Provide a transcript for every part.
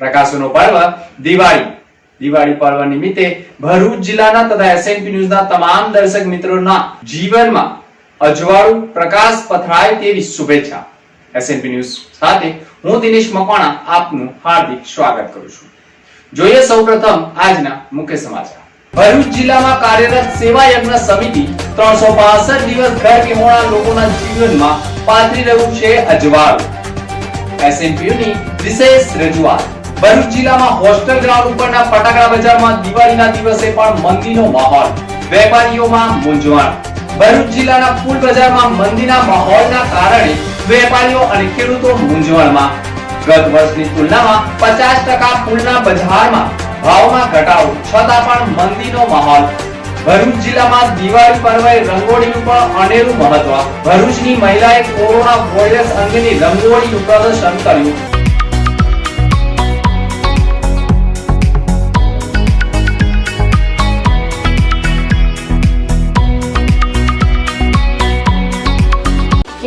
પ્રકાશોનો પર્વ દિવાળી. દિવાળી પર્વ નિમિત્તે ભરૂચ જિલ્લાના તથા SNP ન્યૂઝના તમામ દર્શક મિત્રોના જીવનમાં અજવાળું પ્રકાશ પથરાય તેવી શુભેચ્છા. SNP ન્યૂઝ સાથે હું દિનેશ મકવાણા આપનું હાર્દિક સ્વાગત કરું છું. જોઈએ સૌપ્રથમ આજના મુખ્ય સમાચાર. ભરૂચ જિલ્લામાં કાર્યરત સેવા યજ્ઞ સમિતિ 365 દિવસ ઘર વિહોણા લોકોના જીવનમાં પાથરી રહ્યું છે અજવાળું. SNPની વિશેષ રજૂઆત. ભરૂચ જિલ્લામાં હોસ્ટેલ ગ્રાઉન્ડ ઉપરના ફટાકડા બજારમાં દિવાળીના દિવસે પણ મંદીનો માહોલ, વેપારીઓમાં મૂંઝવણ. ભરૂચ જિલ્લાના ફૂલ બજારમાં મંદીના માહોલના કારણે વેપારીઓ અને ખેડૂતો મૂંઝવણમાં. ગત વર્ષની તુલનામાં 50% ફૂલના બજારમાં ભાવમાં ઘટાડો છતાં પણ મંદીનો માહોલ. ભરૂચ જિલ્લામાં દિવાળી પર્વે રંગોળીનું પણ અનેરું મહત્વ. ભરૂચની મહિલાએ કોરોના વોરિયર્સ અંગેની રંગોળીનું પ્રદર્શન કર્યું.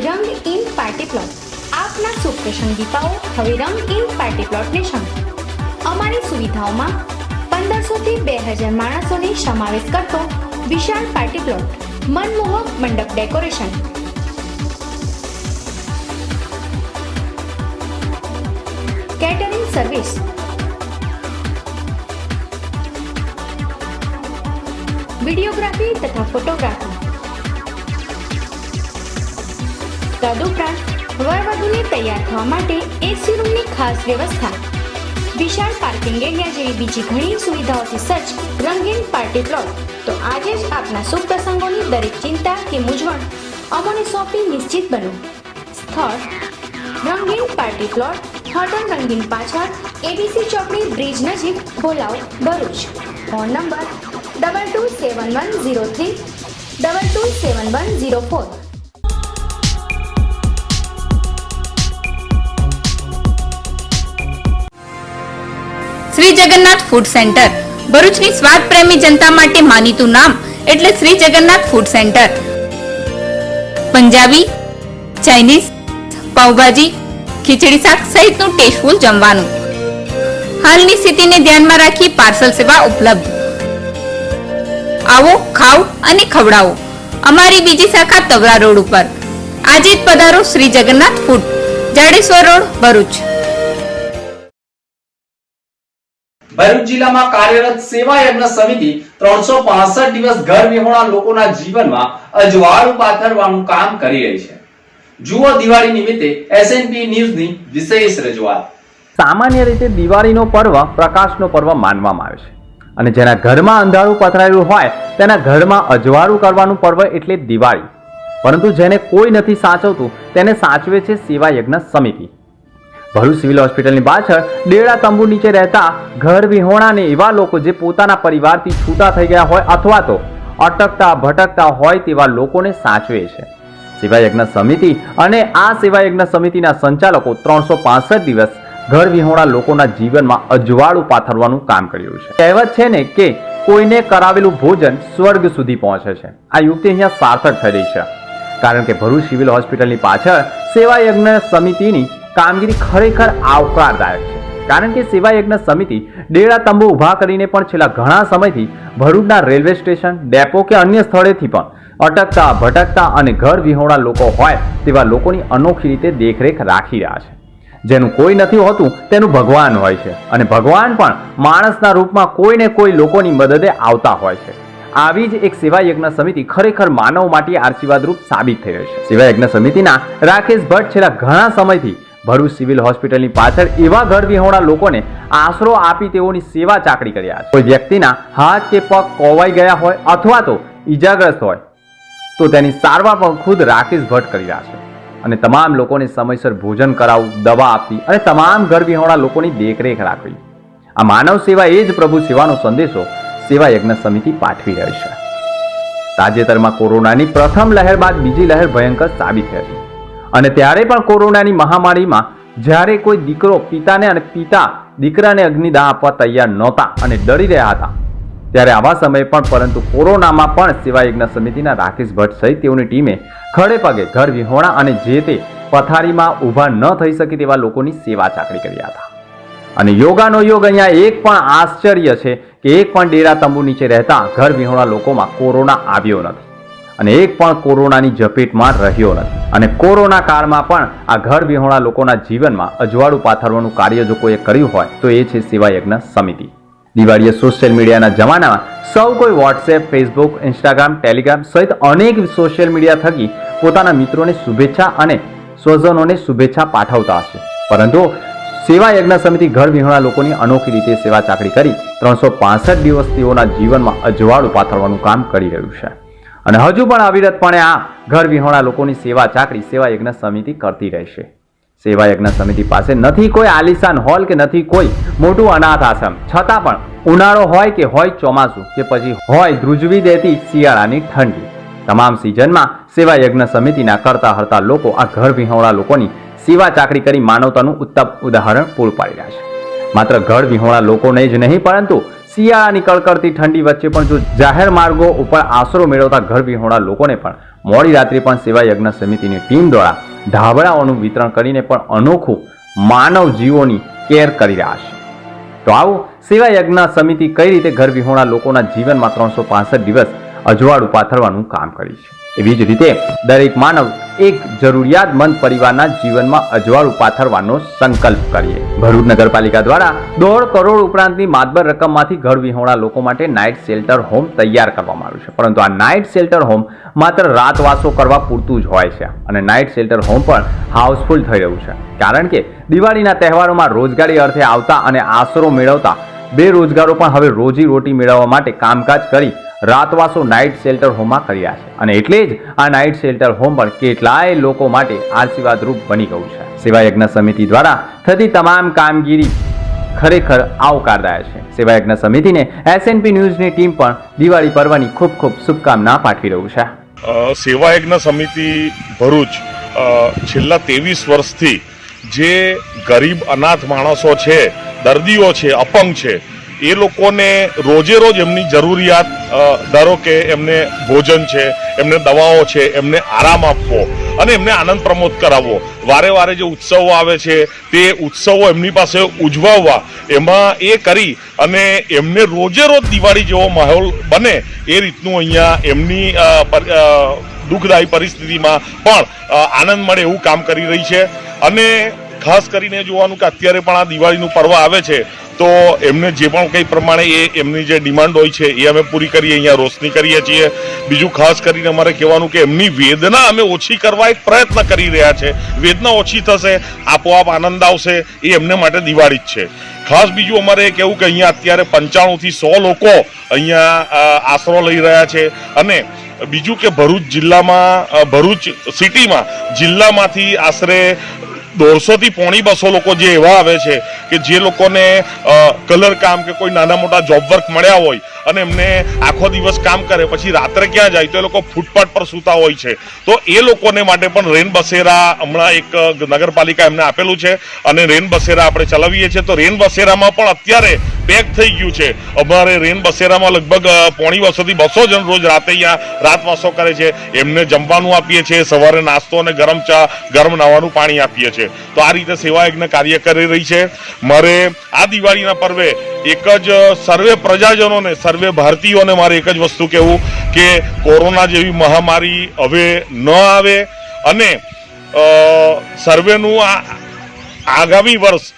રંગ ઇન પાર્ટી પ્લોટ. આપના શુભ પ્રસંગી પાઓ હવે રંગ ઇન પાર્ટી પ્લોટને શંખ. અમારી સુવિધાઓમાં 1500 થી 2000 માણસોને સમાવેશ કરતો વિશાળ પાર્ટી પ્લોટ, મનમોહક મંડપ ડેકોરેશન, કેટરિંગ સર્વિસ, વિડીયોગ્રાફી તથા ફોટોગ્રાફી. તદુપરાંત વરવધુને તૈયાર થવા માટે AC રૂમની ખાસ વ્યવસ્થા, વિશાળ પાર્કિંગ એરિયા જેવી બીજી ઘણી સુવિધાઓથી સજ્જ રંગીન પાર્ટી પ્લોટ. તો આજે જ આપના શુભ પ્રસંગોની દરેક ચિંતા કે મૂંઝવણ અમોને સોંપી નિશ્ચિત બનો. સ્થળ રંગીન પાર્ટી પ્લોટ, હોટલ રંગીન પાછળ, ABC ચોકડી બ્રિજ નજીક, Bholav, Bharuch. Phone number 227103 227104. Shri Jagannath food centre ભરૂચની સ્વાદ પ્રેમી જનતા માટે માનીતું નામ એટલે Shri Jagannath food centre. Punjabi, Chinese, pav bhaji, khichdi શાક સહિતનું ટેસ્ટફુલ જમવાનું. હાલની સ્થિતિને ધ્યાનમાં રાખી પાર્સલ સેવા ઉપલબ્ધ. આવો, ખાઓ અને ખવડાવો. અમારી બીજી શાખા તવરા રોડ ઉપર. આજે જ પધારો શ્રી જગન્નાથ ફૂડ, જાડેશ્વર રોડ, ભરૂચ. ભરૂચ જિલ્લામાં કાર્યરત સેવા યજ્ઞ સમિતિ 365 દિવસ ઘર વિહોણા લોકોના જીવનમાં અજવાળું પાથરવાનું કામ કરી રહી છે. જુઓ દિવાળી નિમિત્તે SNP ન્યૂઝની વિશેષ રજૂઆત. સામાન્ય રીતે દિવાળીનો પર્વ પ્રકાશનો પર્વ માનવામાં આવે છે અને જેના ઘરમાં અંધારું પથરાયેલું હોય તેના ઘરમાં અજવાળું કરવાનું પર્વ એટલે દિવાળી. પરંતુ જેને કોઈ નથી સાચવતું તેને સાચવે છે સેવા યજ્ઞ સમિતિ. ભરૂચ સિવિલ હોસ્પિટલની પાછળ ડેડા તંબુ નીચે રહેતા ઘર વિહોણાને એવા લોકો જે પોતાના પરિવારથી છૂટા થઈ ગયા હોય અથવા તો અટકતા ભટકતા હોય તેવા લોકોને સાચવે છે સેવા યજ્ઞ સમિતિ. અને આ સેવા યજ્ઞ સમિતિના સંચાલકો 365 દિવસ ઘર વિહોણા લોકોના જીવનમાં અજવાળું પાથરવાનું કામ કર્યું છે. કહેવત છે ને કે કોઈને કરાવેલું ભોજન સ્વર્ગ સુધી પહોંચે છે. આ યુક્તિ અહીંયા સાર્થક થઈ રહી છે, કારણ કે ભરૂચ સિવિલ હોસ્પિટલની પાછળ સેવા યજ્ઞ સમિતિની કામગીરી ખરેખર આવકારદાયક છે. કારણ કે સેવા યજ્ઞ સમિતિ ડેડા તંબુ ઊભા કરીને પણ છેલ્લા ઘણા સમયથી ભરૂચના રેલવે સ્ટેશન, ડેપો કે અન્ય સ્થળેથી પણ અટકતા ભટકતા અને ઘર વિહોણા લોકો હોય તેવા લોકોની અનોખી રીતે દેખરેખ રાખી રહ્યા છે. જેનું કોઈ નથી હોતું તેનું ભગવાન હોય છે અને ભગવાન પણ માણસના રૂપમાં કોઈને કોઈ લોકોની મદદે આવતા હોય છે. આવી જ એક સેવા યજ્ઞ સમિતિ ખરેખર માનવ માટે આશીર્વાદરૂપ સાબિત થઈ રહી છે. સેવા યજ્ઞ સમિતિના રાકેશ ભટ્ટ છેલ્લા ઘણા સમયથી ભરૂચ સિવિલ હોસ્પિટલની પાછળ એવા ઘર વિહોણા લોકોને આશરો આપી તેઓની સેવા ચાકરી કર્યા છે. કોઈ વ્યક્તિના હાથ કે પગ કોવાઈ ગયા હોય અથવા તો ઈજાગ્રસ્ત હોય તો તેની સારવાર પણ ખુદ રાકેશ ભટ્ટ કરી રહ્યા છે અને તમામ લોકોને સમયસર ભોજન કરાવવું, દવા આપવી અને તમામ ઘર વિહોણા લોકોની દેખરેખ રાખવી. આ માનવ સેવા એ જ પ્રભુ સેવાનો સંદેશો સેવા યજ્ઞ સમિતિ પાઠવી રહી છે. તાજેતરમાં કોરોનાની પ્રથમ લહેર બાદ બીજી લહેર ભયંકર સાબિત થઈ હતી અને ત્યારે પણ કોરોનાની મહામારીમાં જ્યારે કોઈ દીકરો પિતાને અને પિતા દીકરાને અગ્નિદાહ આપવા તૈયાર નહોતા અને ડરી રહ્યા હતા, ત્યારે આવા સમયે પણ પરંતુ કોરોનામાં પણ સેવા યજ્ઞ સમિતિના રાકેશ ભટ્ટ સહિત તેઓની ટીમે ખડે પગે ઘર વિહોણા અને જે તે પથારીમાં ઊભા ન થઈ શકે તેવા લોકોની સેવા ચાકરી કર્યા હતા. અને યોગાનો યોગ અહીંયા એક પણ આશ્ચર્ય છે કે એક પણ ડેરા તંબુ નીચે રહેતા ઘર વિહોણા લોકોમાં કોરોના આવ્યો નથી અને એક પણ કોરોનાની ઝપેટમાં રહ્યો નથી. અને કોરોના કાળમાં પણ આ ઘર વિહોણા લોકોના જીવનમાં અજવાળું પાથરવાનું કાર્ય જો કોઈએ કર્યું હોય તો એ છે સેવા યજ્ઞ સમિતિ. દિવાળીએ સોશિયલ મીડિયાના જમાનામાં સૌ કોઈ વોટ્સએપ, ફેસબુક, ઇન્સ્ટાગ્રામ, ટેલિગ્રામ સહિત અનેક સોશિયલ મીડિયા થકી પોતાના મિત્રોને શુભેચ્છા અને સ્વજનોને શુભેચ્છા પાઠવતા હશે, પરંતુ સેવા યજ્ઞ સમિતિ ઘર વિહોણા લોકોની અનોખી રીતે સેવા ચાકરી કરી 365 દિવસ તેઓના જીવનમાં અજવાળું પાથરવાનું કામ કરી રહ્યું છે અને હજુ પણ અવિરતપણે આ ઘર વિહોણા લોકોની સેવા ચાકરી સેવા યજ્ઞ સમિતિ કરતી રહેશે. સેવા યજ્ઞ સમિતિ પાસે નથી કોઈ આલિશાન હોલ કે નથી કોઈ મોટું અનાથ આશ્રમ, છતાં પણ ઉનાળો હોય કે હોય ચોમાસું કે પછી હોય ધ્રુજવી દેતી શિયાળાની ઠંડી, તમામ સિઝનમાં સેવા યજ્ઞ સમિતિના કરતા હરતા લોકો આ ઘર વિહોણા લોકોની સેવા ચાકરી કરી માનવતાનું ઉત્તમ ઉદાહરણ પૂરું પાડી રહ્યા છે. માત્ર ઘર વિહોણા લોકોને જ નહીં પરંતુ શિયાળાની કડકડતી ઠંડી વચ્ચે પણ જો જાહેર માર્ગો ઉપર આશરો મેળવતા ઘર વિહોણા લોકોને પણ મોડી રાત્રે પણ સેવા યજ્ઞ સમિતિની ટીમ દ્વારા ઢાબળાઓનું વિતરણ કરીને પણ અનોખું માનવ જીવોની કેર કરી રહ્યા છે. તો આવું સેવા યજ્ઞ સમિતિ કઈ રીતે ઘર વિહોણા લોકોના જીવનમાં 365 દિવસ અજવાળું પાથરવાનું કામ કરી છે, એવી જ રીતે દરેક માનવ એક જરૂરિયાતમંદ પરિવારના જીવનમાં અજવાળું પાથરવાનો સંકલ્પ કરીએ. ભરૂચ નગરપાલિકા દ્વારા 1.5 કરોડ ઉપરાંતની માતબર રકમમાંથી ઘર વિહોણા લોકો માટે નાઇટ શેલ્ટર હોમ તૈયાર કરવામાં આવ્યું છે, પરંતુ આ નાઇટ શેલ્ટર હોમ માત્ર રાતવાસો કરવા પૂરતું જ હોય છે અને નાઇટ શેલ્ટર હોમ પણ હાઉસફુલ થઈ રહ્યું છે, કારણ કે દિવાળીના તહેવારોમાં રોજગારી અર્થે આવતા અને આશરો મેળવતા બેરોજગારો પણ હવે રોજી રોટી મેળવવા માટે કામકાજ કરી રાતવાસો નાઇટ શેલ્ટર હોમમાં કર્યા છે અને એટલે જ આ નાઇટ શેલ્ટર હોમ પણ કેટલાય લોકો માટે આશીર્વાદરૂપ બની ગયું છે. સેવા યજ્ઞ સમિતિ દ્વારા થતી તમામ કામગીરી ખરેખર આવકારદાયક છે. સેવા યજ્ઞ સમિતિને SNP ન્યૂઝની ટીમ પણ દિવાળી પર્વની ખૂબ ખૂબ શુભકામના પાઠવી રહ્યું છે. સેવા યજ્ઞ સમિતિ ભરૂચ છેલ્લા 23 વર્ષથી જે ગરીબ અનાથ માણસો છે, દર્દીઓ છે, અપંગ છે, એ લોકોને રોજે રોજ એમની જરૂરિયાત, ધારો કે એમને ભોજન છે, એમને દવાઓ છે, એમને આરામ આપવો અને એમને આનંદ પ્રમોદ કરાવવો, વારે વારે જે ઉત્સવો આવે છે તે ઉત્સવો એમની પાસે ઉજવવા, એમાં એ કરી અને એમને રોજે રોજ દિવાળી જેવો માહોલ બને એ રીતનું અહીંયા એમની દુઃખદાયી પરિસ્થિતિમાં પણ આનંદ મળે એવું કામ કરી રહી છે. અને ખાસ કરીને જોવાનું કે અત્યારે પણ આ દિવાળીનું પર્વ આવે છે તો એમને જે પણ કંઈ પ્રમાણે એમની જે ડિમાન્ડ હોય છે એ અમે પૂરી કરીએ, અહીંયા રોશની કરીએ છીએ. બીજું ખાસ કરીને અમારે કહેવાનું કે એમની વેદના અમે ઓછી કરવા એક પ્રયત્ન કરી રહ્યા છે. વેદના ઓછી થશે, આપોઆપ આનંદ આવશે, એ એમને માટે દિવાળી જ છે. ખાસ બીજું અમારે કહેવું કે અહીંયા અત્યારે 95 થી 100 લોકો અહીંયા આશરો લઈ રહ્યા છે. અને બીજું કે ભરૂચ જિલ્લામાં, ભરૂચ સિટીમાં જિલ્લામાંથી આશરે 150 થી 200 લોકો જે એવા આવે છે કે જે લોકોને કલર કામ કે કોઈ નાના મોટા જોબ વર્ક મળ્યા હોય અને એમને આખો દિવસ કામ કરે પછી રાત્રે ક્યાં જાય તો એ લોકો ફૂટપાથ પર સૂતા હોય છે. તો એ લોકોને માટે પણ રેન બસેરા હમણાં એક નગરપાલિકા એમને આપેલું છે અને રેન બસેરા આપણે ચલાવીએ છીએ. તો રેન બસેરામાં પણ અત્યારે પેક થઈ ગયું છે. અમારે રેન બસેરામાં લગભગ 150 થી 200 જણ રોજ રાતે અહીંયા રાતવાસો કરે છે. એમને જમવાનું આપીએ છીએ, સવારે નાસ્તો અને ગરમ ચા, ગરમ નાવાનું પાણી આપીએ છીએ. તો આ રીતે સેવા યજ્ઞ કાર્ય કરી રહી છે. મારે આ દિવાળીના પર્વે એક જ સર્વે પ્રજાજનોને, સર્વે ભારતીયોને મારે એક જ વસ્તુ કહેવું કે કોરોના જેવી મહામારી હવે ન આવે અને સર્વેનું આ આગામી વર્ષ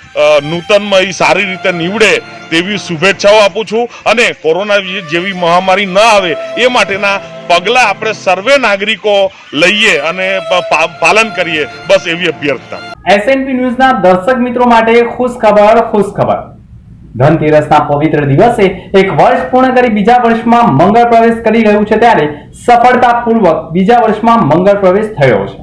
નૂતનમાં સારી રીતે નીવડે તેવી શુભેચ્છાઓ આપું છું અને કોરોના જેવી મહામારી ન આવે એ માટેના પગલાં આપણે સર્વે નાગરિકો લઈએ અને પાલન કરીએ, બસ એવી અભ્યર્થના. એસએનપી ન્યૂઝના દર્શક મિત્રો માટે ખુશ ખબર. ધનતેરસના પવિત્ર દિવસે એક વર્ષ પૂર્ણ કરી બીજા વર્ષમાં મંગળ પ્રવેશ કરી રહ્યું છે ત્યારે સફળતાપૂર્વક બીજા વર્ષમાં મંગળ પ્રવેશ થયો છે.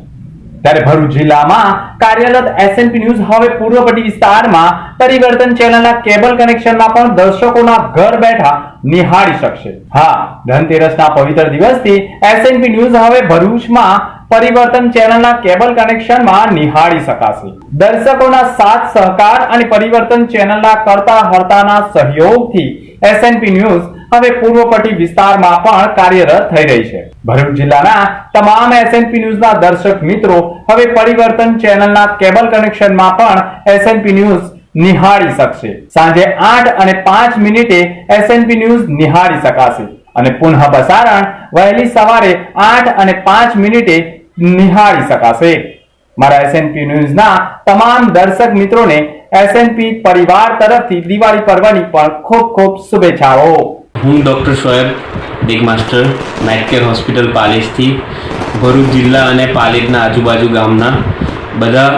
ત્યારે ભરૂચ જિલ્લામાં કાર્યરત એસએનપી ન્યૂઝ હવે પૂર્વપટ્ટી વિસ્તારમાં પરિવર્તન ચેનલના કેબલ કનેક્શનમાં પણ દર્શકોના ઘર બેઠા નિહાળી શકશે. હા, ધનતેરસના પવિત્ર દિવસથી એસએનપી ન્યૂઝ હવે ભરૂચમાં પરિવર્તન ચેનલના કેબલ કનેક્શનમાં નિહાળી શકાશે. દર્શકોના સાથ સહકાર અને પરિવર્તન ચેનલના કરતા હર્તાના સહયોગથી એસએનપી ન્યૂઝ હવે પૂર્વપટ્ટી વિસ્તારમાં પણ કાર્યરત થઈ રહી છે. ભરૂચ જિલ્લાના તમામ એસએનપી ન્યૂઝના દર્શક મિત્રો હવે પરિવર્તન ચેનલના કેબલ કનેક્શનમાં પણ એસએનપી ન્યૂઝ નિહાળી શકશે. સાંજે 8:05 એસએનપી ન્યૂઝ નિહાળી શકાશે અને પુનઃ પ્રસારણ વહેલી સવારે 8:05 નિહાળી શકાશે. મારા એસએનપી ન્યૂઝના તમામ દર્શક મિત્રોને એસએનપી પરિવાર તરફથી દિવાળી પર્વની પણ ખૂબ ખૂબ શુભેચ્છાઓ. હું ડૉક્ટર શોએબ ડિગ માસ્ટર મેટકેર હોસ્પિટલ પાલેજથી ભરૂચ જિલ્લા અને પાલેજના આજુબાજુ ગામના બધા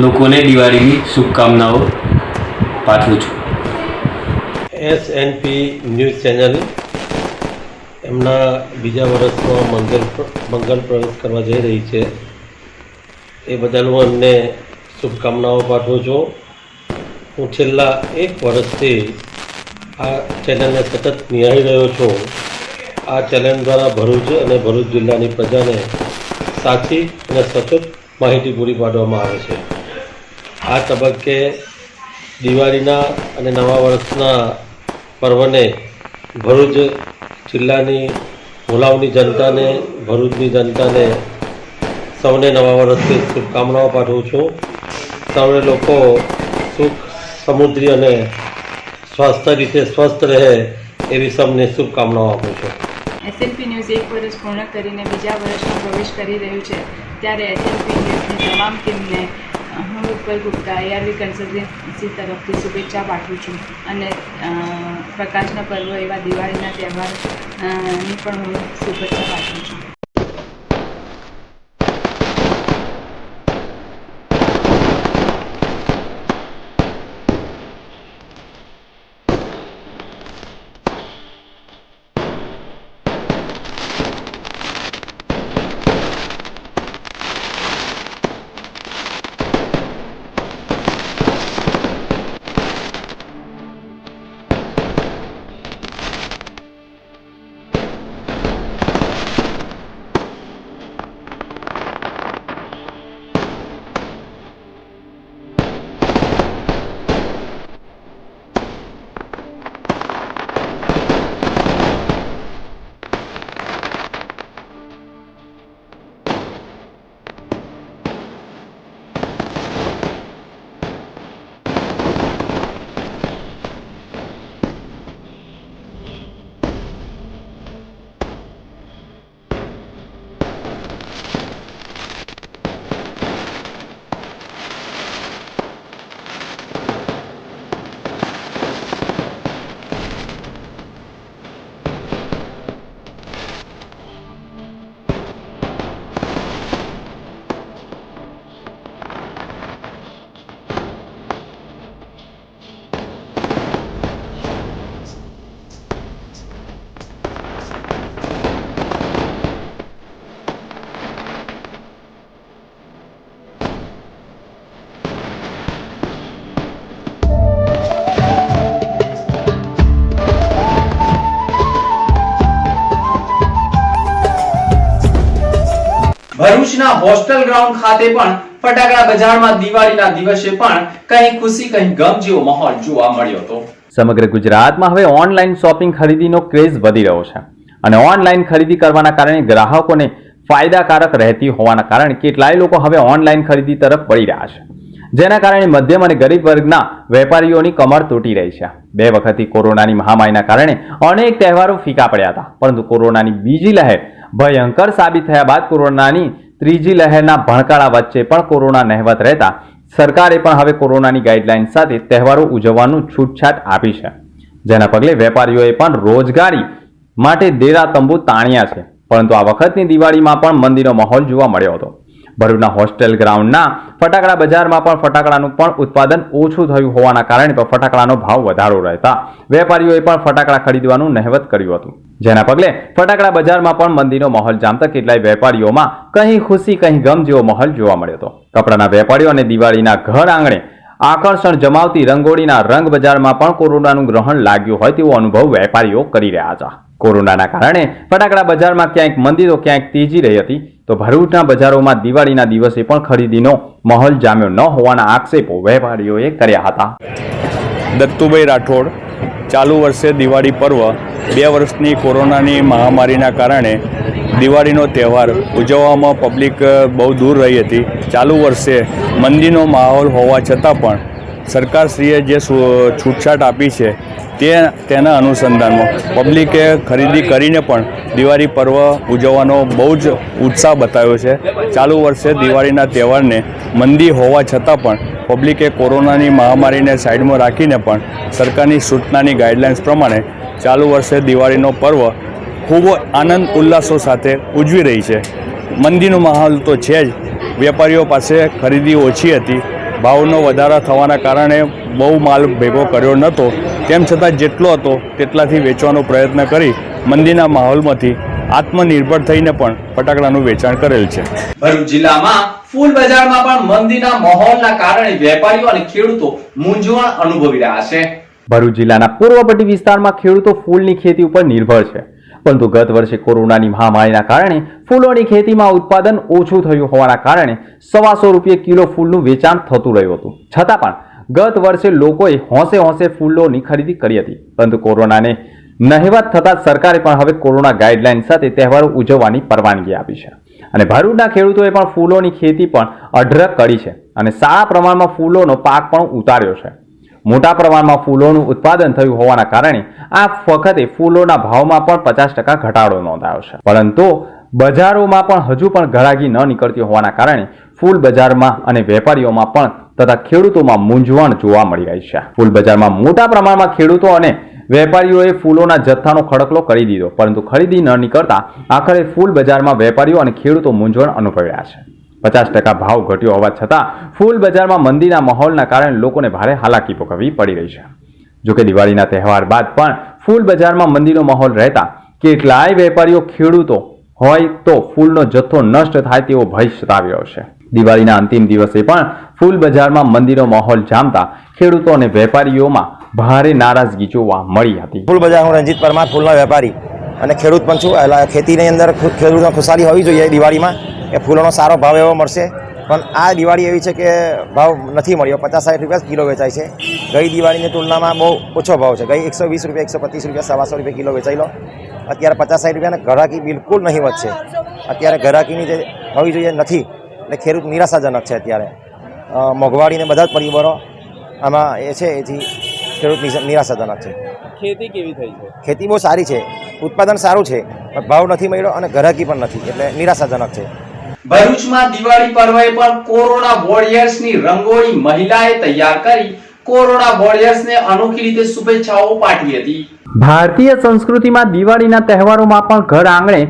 લોકોને દિવાળીની શુભકામનાઓ પાઠવું છું. એસએનપી ન્યૂઝ ચેનલ એમના બીજા વર્ષમાં મંગળ પ્રવેશ કરવા જઈ રહી છે એ બદલ હું એમને શુભકામનાઓ પાઠવું છું. હું છેલ્લા 1 વર્ષથી આ ચેનલને સતત નિહાળી રહ્યો છું. આ ચેનલ દ્વારા ભરૂચ અને ભરૂચ જિલ્લાની પ્રજાને સાચી અને સચોટ માહિતી પૂરી પાડવામાં આવે છે. આ તબક્કે દિવાળીના અને નવા વર્ષના પર્વને ભરૂચ જિલ્લાની ભોલાવની જનતાને, ભરૂચની જનતાને સૌને નવા વર્ષની શુભકામનાઓ પાઠવું છું. સૌને લોકો સુખ, સમૃદ્ધિ અને સ્વાસ્થ્ય રીતે સ્વસ્થ રહે એવી સૌને શુભકામનાઓ આપું છું. એસએનપી ન્યૂઝ 1 વર્ષ પૂર્ણ કરીને બીજા વર્ષમાં પ્રવેશ કરી રહ્યું છે ત્યારે એસએનપી ન્યૂઝની તમામ ટીમને હું ઉત્પલ ગુપ્તા ARV કન્સલ્ટન્સી તરફથી શુભેચ્છા પાઠવું છું અને પ્રકાશના પર્વ એવા દિવાળીના તહેવારની પણ હું શુભેચ્છા પાઠવું છું. ભરૂચના હોસ્ટેલ ગ્રાઉન્ડ ખાતે પણ ફટાકડા બજારમાં દિવાળીના દિવસે પણ કઈ ખુશી કઈ ગમ જેવો માહોલ જોવા મળ્યો હતો. સમગ્ર ગુજરાતમાં હવે ઓનલાઈન શોપિંગ ખરીદીનો ક્રેઝ વધી રહ્યો છે અને ઓનલાઈન ખરીદી કરવાના કારણે ગ્રાહકોને ફાયદાકારક રહેતી હોવાના કારણે કેટલાય લોકો હવે ઓનલાઈન ખરીદી તરફ વળી રહ્યા છે, જેના કારણે મધ્યમ અને ગરીબ વર્ગના વેપારીઓની કમર તૂટી રહી છે. 2 વખતથી કોરોનાની મહામારીના કારણે અનેક તહેવારો ફીકા પડ્યા હતા, પરંતુ કોરોનાની બીજી લહેર ભયંકર સાબિત થયા બાદ કોરોનાની ત્રીજી લહેરના ભણકારા વચ્ચે પણ કોરોના નહેવત રહેતા સરકારે પણ હવે કોરોનાની ગાઈડલાઈન સાથે તહેવારો ઉજવવાનું છૂટછાટ આપી છે. જેના પગલે વેપારીઓએ પણ રોજગારી માટે ડેરા તંબુ તાણ્યા છે. પરંતુ આ વખતની દિવાળીમાં પણ મંદીનો માહોલ જોવા મળ્યો હતો. ભરૂચના હોસ્ટેલ ગ્રાઉન્ડના ફટાકડા બજારમાં પણ ફટાકડાનું પણ ઉત્પાદન ઓછું થયું હોવાના કારણે પણ ફટાકડાનો ભાવ વધારો રહેતા વેપારીઓએ પણ ફટાકડા ખરીદવાનું નહિવત કર્યું હતું. જેના પગલે ફટાકડા બજારમાં પણ મંદીનો માહોલ જામતા કેટલાય વેપારીઓમાં કંઈ ખુશી કંઈ ગમ જેવો માહોલ જોવા મળ્યો હતો. કપડાના વેપારીઓ અને દિવાળીના ઘર આંગણે આકર્ષણ જમાવતી રંગોળીના રંગ બજારમાં પણ કોરોનાનું ગ્રહણ લાગ્યું હોય તેવો અનુભવ વેપારીઓ કરી રહ્યા હતા. કોરોનાના કારણે ફટાકડા બજારમાં ક્યાંક મંદી તો ક્યાંક તેજી રહી હતી. તો ભરૂચના બજારોમાં દિવાળીના દિવસે પણ ખરીદીનો માહોલ જામ્યો ન હોવાના આક્ષેપો વેપારીઓએ કર્યા હતા. દત્તુભાઈ રાઠોડ. ચાલુ વર્ષે દિવાળી પર્વ 2 વર્ષની કોરોનાની મહામારીના કારણે દિવાળીનો તહેવાર ઉજવવામાં પબ્લિક બહુ દૂર રહી હતી. ચાલુ વર્ષે મંદીનો માહોલ હોવા છતાં પણ સરકારશ્રીએ જે છૂટછાટ આપી છે તેના અનુસંધાનમાં પબ્લિકે ખરીદી કરીને પણ દિવાળી પર્વ ઉજવવાનો બહુ જ ઉત્સાહ બતાવ્યો છે. ચાલુ વર્ષે દિવાળીના તહેવારને મંદી હોવા છતાં પણ પબ્લિકે કોરોનાની મહામારીને સાઈડમાં રાખીને પણ સરકારની સૂચનાની ગાઈડલાઇન્સ પ્રમાણે ચાલુ વર્ષે દિવાળીનો પર્વ ખૂબ આનંદ ઉલ્લાસો સાથે ઉજવી રહી છે. મંદીનો માહોલ તો છે જ, વેપારીઓ પાસે ખરીદી ઓછી હતી, ભાવનો વધારો થવાના કારણે બહુ માલ ભેગો કર્યો નહોતો, તેમ છતાં જેટલો હતો તેટલાથી વેચવાનો પ્રયત્ન કરી મંદીના માહોલમાંથી આત્મનિર્ભર થઈને પણ ફટાકડાનું વેચાણ કરેલ છે. ભરૂચ જિલ્લામાં ફૂલ બજારમાં પણ મંદીના માહોલના કારણે વેપારીઓ અને ખેડૂતો મૂંઝવણ અનુભવી રહ્યા છે. ભરૂચ જિલ્લાના પૂર્વપટ્ટી વિસ્તારમાં ખેડૂતો ફૂલની ખેતી ઉપર નિર્ભર છે. પરંતુ ગત વર્ષે કોરોનાની મહામારીના કારણે ફૂલોની ખેતીમાં ઉત્પાદન ઓછું થયું હોવાના કારણે 125 રૂપિયા કિલો ફૂલનું વેચાણ થતું રહ્યું હતું. છતાં પણ ગત વર્ષે લોકોએ હોંશે હોંશે ફૂલોની ખરીદી કરી હતી. પરંતુ કોરોનાને નહિવત થતાં સરકારે પણ હવે કોરોના ગાઈડલાઇન સાથે તહેવારો ઉજવવાની પરવાનગી આપી છે. અને ભરૂચના ખેડૂતોએ પણ ફૂલોની ખેતી પણ અઢળક કરી છે અને સારા પ્રમાણમાં ફૂલોનો પાક પણ ઉતાર્યો છે. મોટા પ્રમાણમાં ફૂલોનું ઉત્પાદન થયું હોવાના કારણે આ વખતે ફૂલોના ભાવમાં પણ 50% ઘટાડો નોંધાયો છે. પરંતુ બજારોમાં પણ હજુ પણ ઘરાકી ન નીકળતી હોવાના કારણે ફૂલ બજારમાં અને વેપારીઓમાં પણ તથા ખેડૂતોમાં મૂંઝવણ જોવા મળી રહી છે. ફૂલ બજારમાં મોટા પ્રમાણમાં ખેડૂતો અને વેપારીઓએ ફૂલોના જથ્થાનો ખડકલો કરી દીધો, પરંતુ ખરીદી ન નીકળતા આખરે ફૂલ બજારમાં વેપારીઓ અને ખેડૂતો મૂંઝવણ અનુભવી રહ્યા છે. 50% ભાવ ઘટ્યો હોવા છતાં ફૂલ બજારમાં મંદીના માહોલના કારણે લોકોને ભારે હાલાકી ભોગવવી પડી રહી છે. જોકે દિવાળીના તહેવાર બાદ પણ ફૂલ બજારમાં મંદીનો માહોલ રહેતા કેટલાય વેપારીઓ ખેડૂતો હોય તો ફૂલનો જથ્થો નષ્ટ થાય તેવો ભય સતાવ્યો છે. દિવાળીના અંતિમ દિવસે પણ ફૂલ બજારમાં મંદીનો માહોલ જામતા ખેડૂતો અને વેપારીઓમાં ભારે નારાજગી જોવા મળી હતી. ફૂલ બજાર, હું રંજીત પરમાર, ફૂલના વેપારી અને ખેડૂત પણ છું. એટલે ખેતીની અંદર ખેડૂતને ખુશાલી હોવી જોઈએ દિવાળીમાં, કે ફૂલોનો સારો ભાવ એવો મળશે. પણ આ દિવાળી એવી છે કે ભાવ નથી મળ્યો. 50-60 રૂપિયા કિલો વેચાય છે. ગઈ દિવાળીની તુલનામાં બહુ ઓછો ભાવ છે. ગઈ 120 રૂપિયા, 125 રૂપિયા, 125 રૂપિયા કિલો વેચાયેલો. અત્યારે 50-60 રૂપિયાને ઘરાકી બિલકુલ નહીં વધશે. અત્યારે ઘરાકીની જે હોવી જોઈએ નથી, એટલે ખેડૂત નિરાશાજનક છે. અત્યારે મોંઘવારીને બધા જ પરિબળો આમાં એ છે, એથી ખેડૂત નિરાશાજનક છે. ખેતી કેવી થઈ છે? ખેતી બહુ સારી છે, ઉત્પાદન સારું છે, પણ ભાવ નથી મળ્યો અને ઘરાકી પણ નથી, એટલે નિરાશાજનક છે. ભરૂચમાં દિવાળી પર્વે પણ કોરોના વોરિયર્સની રંગોળી મહિલાએ તૈયાર કરી કોરોના વોરિયર્સને અનોખી રીતે શુભેચ્છાઓ પાઠવી હતી. ભારતીય સંસ્કૃતિમાં દિવાળીના તહેવારોમાં પણ ઘર આંગણે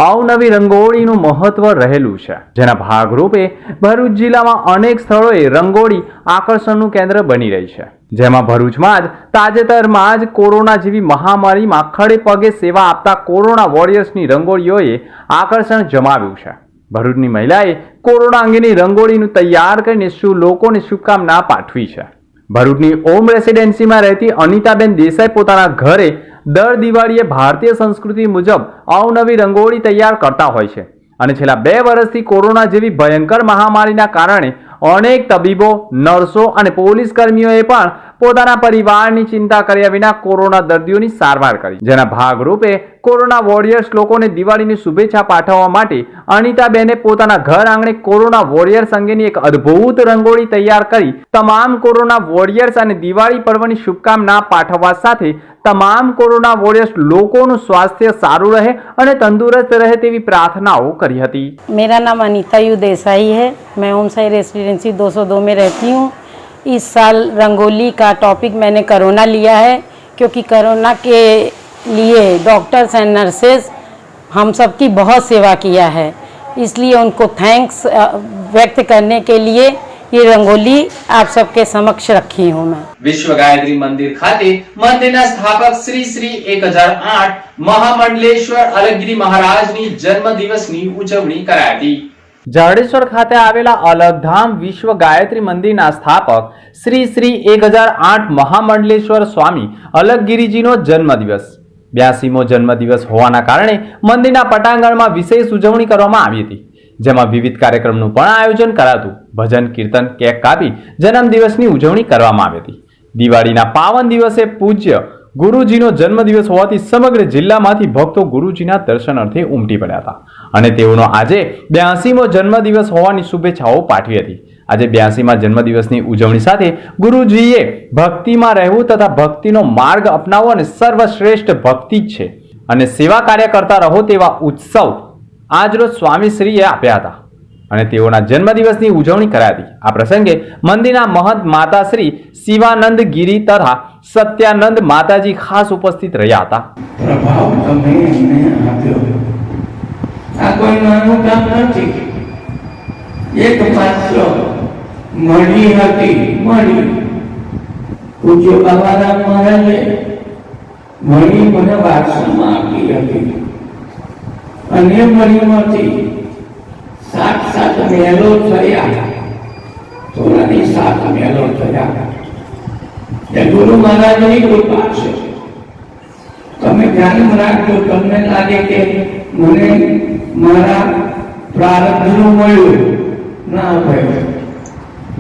અવનવી રંગોળીનું મહત્વ રહેલું છે. જેના ભાગરૂપે ભરૂચ જિલ્લામાં અનેક સ્થળોએ રંગોળી આકર્ષણનું કેન્દ્ર બની રહી છે. જેમાં ભરૂચમાં જ તાજેતરમાં જ કોરોના જેવી મહામારીમાં ખડે પગે સેવા આપતા કોરોના વોરિયર્સની રંગોળીઓએ આકર્ષણ જમાવ્યું છે. ભરૂચની મહિલાએ કોરોના અંગેની રંગોળીનું તૈયાર કરીને લોકોને શુભકામના પાઠવી છે. ભરૂચની ઓમ રેસિડેન્સીમાં રહેતી અનિતાબેન દેસાઈ પોતાના ઘરે દર દિવાળીએ ભારતીય સંસ્કૃતિ મુજબ અવનવી રંગોળી તૈયાર કરતા હોય છે અને છેલ્લા 2 વર્ષથી કોરોના જેવી ભયંકર મહામારીના કારણે અનેક તબીબો, નર્સો અને પોલીસ કર્મીઓએ પણ પોતાના પરિવારની ચિંતા કર્યા વિના કોરોના દર્દીઓની સારવાર કરી. જેના ભાગરૂપે કોરોના વોરિયર્સ લોકોને દિવાળીની શુભેચ્છા પાઠવવા માટે અનિતાબેને પોતાના ઘર આંગણે કોરોના વોરિયર્સ અંગેની એક અદ્ભુત રંગોળી તૈયાર કરી તમામ કોરોના વોરિયર્સ અને દિવાળી પર્વની શુભકામના પાઠવવા સાથે તમામ કોરોના વોરિયર્स લોકોનું સ્વાસ્થ્ય સારું રહે અને તંદુરસ્ત રહે તેવી પ્રાर्थनाओं કરી હતી. मेरा नाम अनीता यू देसाई है. मैं ओम साई रेसिडेंसी 202 में रहती हूँ. इस साल रंगोली का टॉपिक मैंने कोरोना लिया है क्योंकि कोरोना के लिए डॉक्टर्स एंड नर्सेज हम सबकी बहुत सेवा किया है, इसलिए उनको थैंक्स व्यक्त करने के लिए ये रंगोली आप सबके समक्ष रखी हूँ मैं। વિશ્વ ગાયત્રી મંદિર ખાતે મંદિરના સ્થાપક શ્રી શ્રી 1008 મહામંડલેશ્વર અલગગીરી મહારાજની જન્મદિવસની ઉજવણી કરાઈ હતી। જાડેશ્વર ખાતે આવેલા અલગધામ વિશ્વ ગાયત્રી મંદિરના સ્થાપક શ્રી શ્રી 1008 મહામંડલેશ્વર સ્વામી અલગગીરીજીનો જન્મદિવસ 82મો જન્મદિવસ હોવાના કારણે મંદિરના પટાંગણમાં વિશેષ ઉજવણી કરવામાં આવી હતી, જેમાં વિવિધ કાર્યક્રમનું પણ આયોજન કરાતું, ભજન કીર્તન, કેક કાપી જન્મદિવસની ઉજવણી કરવામાં આવી હતી। દિવાળીના પાવન દિવસે પૂજ્ય ગુરુજીનો જન્મદિવસ હોવાથી સમગ્ર જિલ્લામાંથી ભક્તો ગુરુજીના દર્શન અર્થે ઉમટી પડ્યા હતા અને તેઓનો આજે 82મો જન્મદિવસ હોવાની શુભેચ્છાઓ પાઠવી હતી। આજે 82મા જન્મદિવસની ઉજવણી સાથે ગુરુજીએ ભક્તિમાં રહેવું તથા ભક્તિનો માર્ગ અપનાવવો અને સર્વશ્રેષ્ઠ ભક્તિ જ છે અને સેવા કાર્ય કરતા રહો તેવા ઉત્સવ આજરોજ સ્વામીશ્રીએ આપ્યા હતા અને તેઓના જન્મદિવસની ઉજવણી કરાઈ હતી। આ પ્રસંગે મંદિરના મહંત માતાશ્રી શિવાનંદ ગીરી તથા સત્યાનંદ માતાજી ખાસ ઉપસ્થિત રહ્યા હતા। પ્રભાવ તમે એમને આપ્યો, આ કોઈ નાનું કામ નથી। એક માત્ર મળી હતી, મળી પૂજ્ય બાબારામ મહારાજે મળી મને વારસામાં આપી હતી અને મણીમાંથી 7 મહેલો થયા, થોડાની 7 મહેલો થયા। એ ગુરુ મહારાજની કૃપા છે। તમે ધ્યાનમાં રાખજો, તમને લાગે કે મને મારા પ્રારબ્ધનું મળ્યું, ના ભાઈ।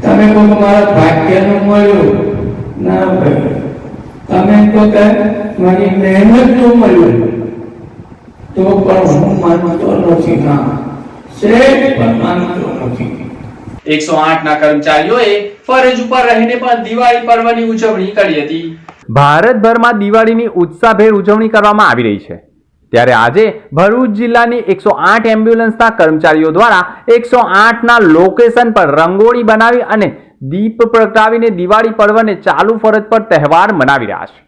તમે કહો મારા ભાગ્યનું મળ્યું, ના ભાઈ। તમે કહો કે મારી મહેનતનું મળ્યું, તો પણ હું માનતો નથી, ના શ્રેષ્ઠ પણ માનતો નથી। 108 ના કર્મચારીઓએ ફરજ ઉપર રહીને પણ દિવાળી પર્વની ઉજવણી કરી હતી। ભારતભરમાં દિવાળીની ઉત્સાહભેર ઉજવણી કરવામાં આવી રહી છે, ત્યારે આજે ભરૂચ જિલ્લાની 108 એમ્બ્યુલન્સના કર્મચારીઓ દ્વારા 108ના લોકેશન પર રંગોળી બનાવી અને દીપ પ્રગટાવીને દિવાળી પર્વને ચાલુ ફરજ પર તહેવાર મનાવી રહ્યા છે।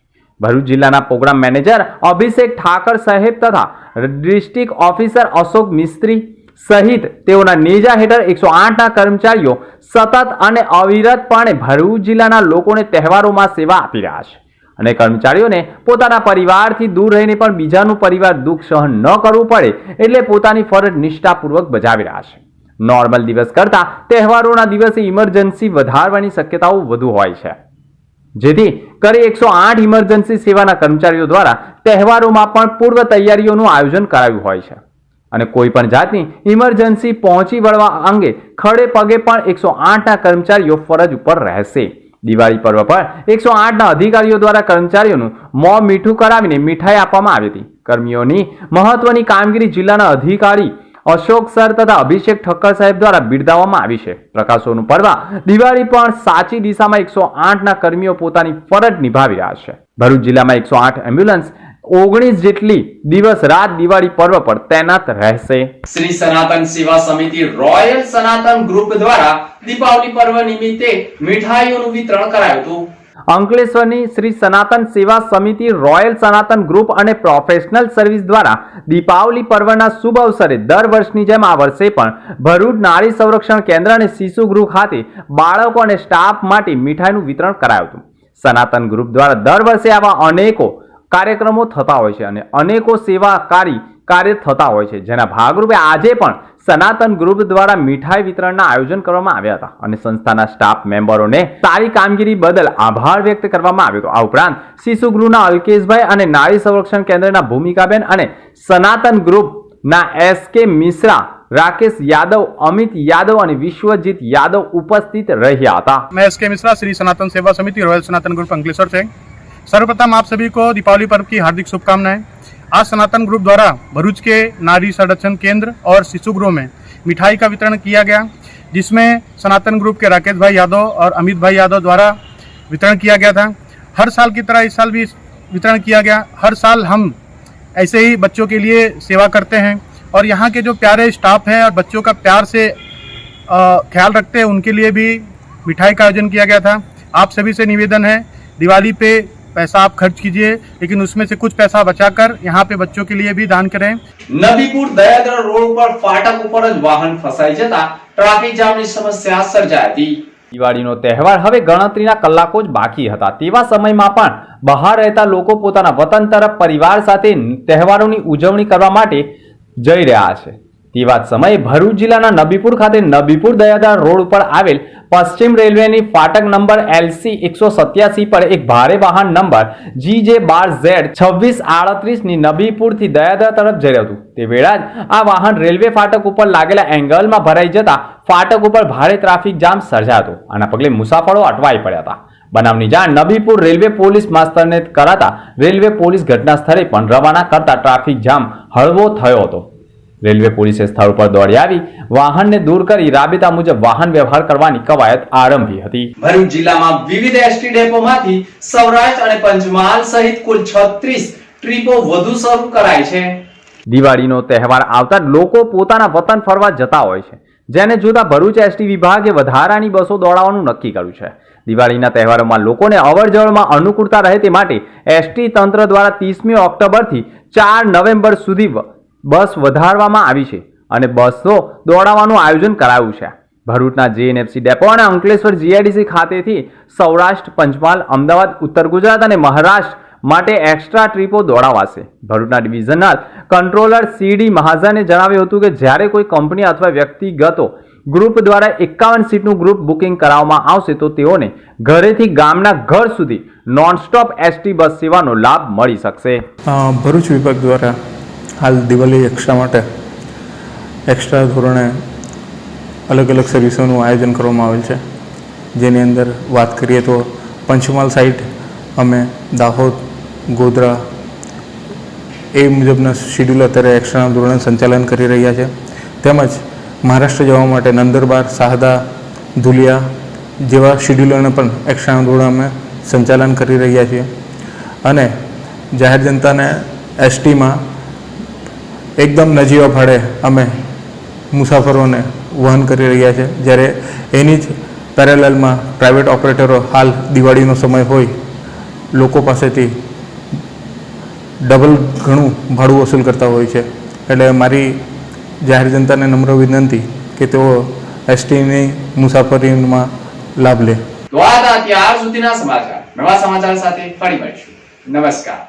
ભરૂચ જિલ્લાના પ્રોગ્રામ મેનેજર અભિષેક ઠાકર સાહેબ તથા ડિસ્ટ્રિક્ટ ઓફિસર અશોક મિસ્ત્રી સહિત તેઓના નેજા હેઠળ 108ના કર્મચારીઓ સતત અને અવિરતપણે ભરૂચ જિલ્લાના લોકોને તહેવારોમાં સેવા આપી રહ્યા છે અને કર્મચારીઓને પોતાના પરિવારથી દૂર રહીને પણ બીજાનું પરિવાર દુઃખ સહન ન કરવું પડે એટલે પોતાની ફરજ નિષ્ઠાપૂર્વક બજાવી રહ્યા છે। નોર્મલ દિવસ કરતા તહેવારોના દિવસે ઇમરજન્સી વધારવાની શક્યતાઓ વધુ હોય છે, જેથી કરી 108 ઇમરજન્સી સેવાના કર્મચારીઓ દ્વારા તહેવારોમાં પણ પૂર્વ તૈયારીઓનું આયોજન કરાયું હોય છે અને કોઈ પણ જાતની ઇમરજન્સી પહોંચી વળવા અંગે ખડે પગે પણ 108ના કર્મચારીઓ ફરજ ઉપર રહેશે। દિવાળી પર્વ પર 108ના અધિકારીઓ દ્વારા કર્મચારીઓનું મોં મીઠું કરાવીને મીઠાઈ આપવામાં આવી હતી। કર્મીઓની મહત્વની કામગીરી જિલ્લાના અધિકારી અશોક સર તથા અભિષેક ઠક્કર સાહેબ દ્વારા બિરદાવવામાં આવી છે। પ્રકાશોનું પર્વ દિવાળી પણ સાચી દિશામાં 108ના કર્મીઓ પોતાની ફરજ નિભાવી રહ્યા છે। ભરૂચ જિલ્લામાં 108 એમ્બ્યુલન્સ 19 જેટલી દિવસ રાત દિવાળી પર્વ પર તૈનાત રહેશે। શ્રી સનાતન સેવા સમિતિ રોયલ સનાતન ગ્રુપ દ્વારા દીપાવલી પર્વ નિમિત્તે મીઠાઈઓનું વિતરણ કરાયું હતું। અંકલેશ્વરની શ્રી સનાતન સેવા સમિતિ રોયલ સનાતન ગ્રુપ અને પ્રોફેશનલ સર્વિસ દ્વારા દીપાવલી પર્વના શુભ અવસરે દર વર્ષની જેમ આ વર્ષે પણ ભરૂચ નારી સંરક્ષણ કેન્દ્ર અને શિશુ ગૃહ ખાતે બાળકો અને સ્ટાફ માટે મીઠાઈનું વિતરણ કરાયું હતું। સનાતન ગ્રુપ દ્વારા દર વર્ષે આવા અનેકો કાર્યક્રમો થતા હોય છે અને અનેકો સેવાકારી કાર્ય થતા હોય છે, જેના ભાગરૂપે આજે પણ સનાતન ગ્રુપ દ્વારા મીઠાઈ વિતરણના આયોજન કરવામાં આવ્યા હતા અને સંસ્થાના સ્ટાફ મેમ્બરોને સારી કામગીરી બદલ આભાર વ્યક્ત કરવામાં આવ્યો હતો। આ ઉપરાંત શિશુ ગૃહના અલ્કેશભાઈ અને નારી સંરક્ષણ કેન્દ્રના ભૂમિકાબેન અને સનાતન ગ્રુપના SK મિશ્રા, राकेश यादव, अमित यादव और विश्वजीत यादव उपस्थित રહ્યા હતા। मैं SK मिश्रा, श्री सनातन सेवा समिति रॉयल सनातन ग्रुप अंकलेश्वर से। सर्वप्रथम आप सभी को दीपावली पर्व की हार्दिक शुभकामनाएं। आज सनातन ग्रुप द्वारा भरूच के नारी संरक्षण केंद्र और शिशु गृह में मिठाई का वितरण किया गया, जिसमें सनातन ग्रुप के राकेश भाई यादव और अमित भाई यादव द्वारा वितरण किया गया था। हर साल की तरह इस साल भी वितरण किया गया। हर साल हम ऐसे ही बच्चों के लिए सेवा करते हैं और यहाँ के जो प्यारे स्टाफ हैं और बच्चों का प्यार से ख्याल रखते हैं, उनके लिए भी मिठाई का आयोजन किया गया था। आप सभी से निवेदन है, दिवाली पे पैसा आप खर्च कीजिए, लेकिन उसमें से कुछ पैसा बचाकर यहाँ पे बच्चों के लिए भी दान करें। નબીપુર દયાદરા રોડ ઉપર ફાટક ઉપર જ વાહન ફસાઈ જતા ટ્રાફિક જામની સમસ્યા સર્જાઈ હતી. દિવાળીનો તહેવાર હવે ગણતરીના કલાકો જ બાકી હતા. તેવા સમયમાં પણ બહાર રહેતા લોકો પોતાના વતન તરફ પરિવાર સાથે તહેવારોની ઉજવણી કરવા માટે જઈ રહ્યા છે. તેવા જ સમયે ભરૂચ જિલ્લાના નબીપુર ખાતે નબીપુર દયાદરા રોડ ઉપર આવેલ પશ્ચિમ રેલવેની ફાટક નંબર LC 187 પર એક ભારે વાહન નંબર GJ12Z 2638 ની નબીપુરથી દયાદરા તરફ જઈ રહ્યું હતું. તે વેળા જ આ વાહન રેલવે ફાટક ઉપર લાગેલા એંગલમાં ભરાઈ જતા ફાટક ઉપર ભારે ટ્રાફિક જામ સર્જાયો. આના પગલે મુસાફરો અટવાઈ પડ્યા હતા. બનાવની જાણ નબીપુર રેલવે પોલીસ માસ્તરને કરાતા રેલવે પોલીસ ઘટના સ્થળે પણ રવાના કરતા ટ્રાફિક જામ હળવો થયો હતો. રેલવે પોલીસે સ્થળ પર દોડી આવી વાહનને દૂર કરી રાબેતા મુજબ વાહન વ્યવહાર કરવાની કવાયત આરંભી હતી. ભરૂચ જિલ્લામાં વિવિધ એસટી ડેપોમાંથી સૌરાષ્ટ્ર અને પંચમહાલ સહિત કુલ 36 ટ્રીપો વધુ શરૂ કરાઈ છે. દિવાળીનો તહેવાર આવતા જ લોકો પોતાના વતન ફરવા જતા હોય છે, જેને જોતા ભરૂચ એસટી વિભાગે વધારાની બસો દોડાવવાનું નક્કી કર્યું છે. દિવાળીના તહેવારોમાં લોકોને અવરજવરમાં અનુકૂળતા રહે તે માટે એસટી તંત્ર દ્વારા 30મી ઓક્ટોબરથી 4 નવેમ્બર સુધી બસ વધારવામાં આવી છે અને બસો દોડાવવાનું આયોજન કરાયું છે. ભરૂચના JNFC ડેપો અને અંકલેશ્વર GIDC ખાતેથી સૌરાષ્ટ્ર, પંચમહાલ, અમદાવાદ, ઉત્તર ગુજરાત અને મહારાષ્ટ્ર માટે એક્સ્ટ્રા ટ્રીપો દોડાવાશે. ભરૂચના ડિવિઝનલ કંટ્રોલર CD મહાજને જણાવ્યું હતું કે જ્યારે કોઈ કંપની અથવા વ્યક્તિગતો ગ્રુપ દ્વારા 51 સીટનું ગ્રુપ બુકિંગ કરાવવામાં આવશે તો તેઓને ઘરેથી ગામના ઘર સુધી નોનસ્ટોપ એસટી બસ સેવાનો લાભ મળી શકશે. ભરૂચ વિભાગ દ્વારા હાલ દિવાળી એક્સ્ટ્રા માટે એક્સ્ટ્રા ધોરણે અલગ અલગ સર્વિસોનું આયોજન કરવામાં આવેલ છે. જેની અંદર વાત કરીએ તો પંચમહાલ સાઇડ અમે દાહોદ, ગોધરા એ મુજબના શિડ્યુલ અત્યારે એક્સ્ટ્રાના ધોરણે સંચાલન કરી રહ્યા છે. તેમજ મહારાષ્ટ્ર જવા માટે નંદરબાર, શાહદા, ધુલિયા જેવા શિડ્યુલોને પણ એક્સ્ટ્રાના ધોરણે અમે સંચાલન કરી રહ્યા છીએ. અને જાહેર જનતાને એસટીમાં એકદમ નજીવા ભાડે અમે મુસાફરોને વહન કરી રહ્યા છે. જ્યારે એની જ પેરેલલમાં પ્રાઇવેટ ઓપરેટરો હાલ દિવાળીનો સમય હોય લોકો પાસેથી ડબલ ઘણું ભાડું વસૂલ કરતા હોય છે. એટલે મારી જાહેર જનતાને નમ્ર વિનંતી કે તેઓ એસટીની મુસાફરીમાં લાભ લે. તો આ હતા અત્યાર સુધીના સમાચાર. નવા સમાચાર સાથે ફરી મળીશું. નમસ્કાર.